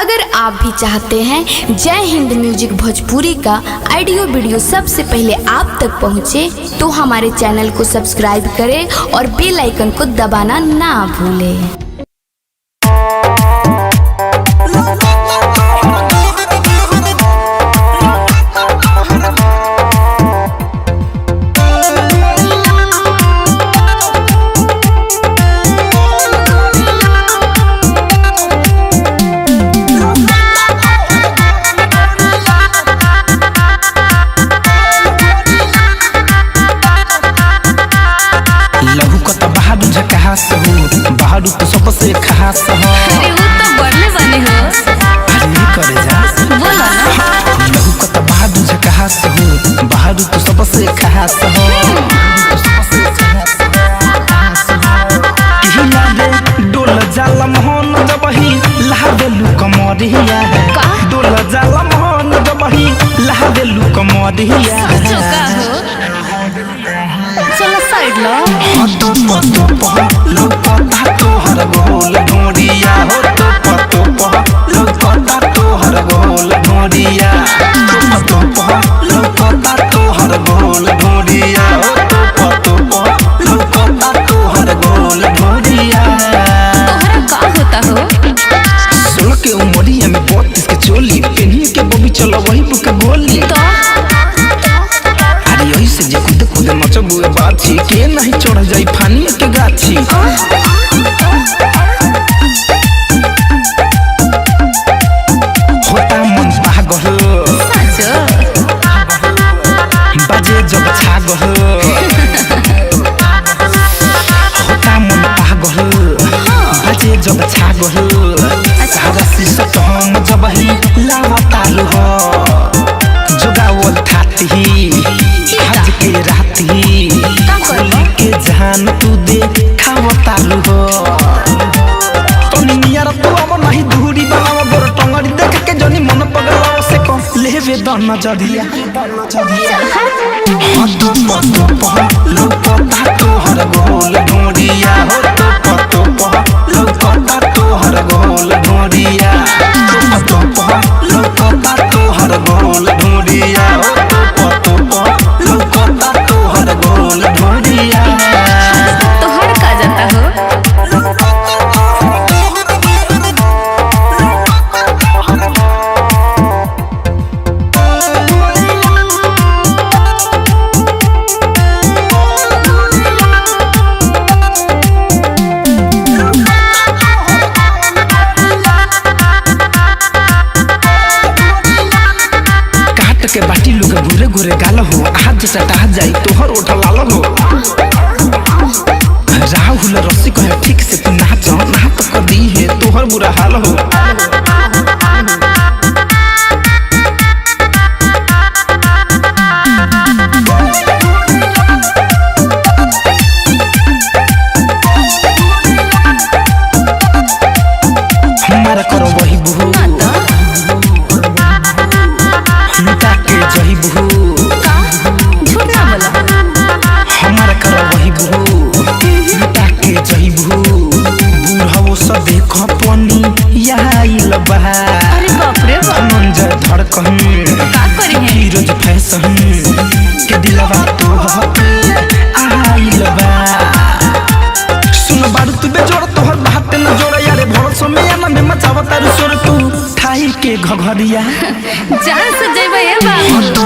अगर आप भी चाहते हैं जय हिंद म्यूजिक भोजपुरी का ऑडियो वीडियो सबसे पहले आप तक पहुंचे, तो हमारे चैनल को सब्सक्राइब करें और बेल आइकन को दबाना ना भूलें। बहादुर तो सबसे खास हो। अरे वो तो बढ़ले बने हो। अरे करे जा बोला ना। लहू का तो बहादुर से खास हो। बहादुर तो सबसे खास हो। किला दे डोल जाला मोहन जबही लहादे लुकमरिया है। डोल जाला मोहन जबही लहादे लुकमरिया है। सोचो का हो। चलो साइड लो। तो लोकता तो हर गोल ढूंढिया हो। तो लोकता तो हर गोल ढूंढिया। तो लोकता तो हर गोल ढूंढिया हो। तो लोकता तो हर गोल ढूंढिया। तोहरा का होता हो? 16 के उमरिया में 32 के चोली पेनिए के बबी चलो वही बुक बोली। तो अरे ऐसे जे खुद खुद मचबुए बाछी के नहीं चढ़ जाई फानी के गाछी। होता मन पागल सचो बाजे जब छागल। होता मन पागल बाजे जब छागल। सारा सिसट हम जब ही लावताल हो। जोगावल थाती आज के राती खोली के जान तू दे खावताल हो। तो नियर तू अब नहीं दूरी बनावा गोर टंगड़ी देख के जनी मन पगलाव से को लेवे द नजरिया। तो लोकता तो हर गोल ढूंढिया हो। तो लोकता तो हर गोल ढूंढिया। तो लोकता तो हर गोल ढूंढिया हो। तो लोकता तो हर गोल ढूंढिया। तोहर का जाता हो? के बाटी लोग घुरे घुरे गाल हो। हाथ सटा जाई तोहर ओठ लाल हो। राहुल रस्सी कहे ठीक से तू नाच ना तो कदी है तोहर बुरा हाल हो। हमारा करो वही बहू लुटा के जही बहू। झूठ ना बोला। हमारा करो वही बहू लुटा के जही बहू। बूढ़ो सब देखो पनी आइल बा। अरे बाप रे बाप। धनंजय धड़कन का करी है? फिरोज फैशन के दिलवा तो आइल बा। सुन बारू तू बेजोड़ तोहर बात न जोड़ यारे भरोसा में या में मचावा तारू सोर तू ठाई के घघरिया। जान से जइबे ए बाबू। तो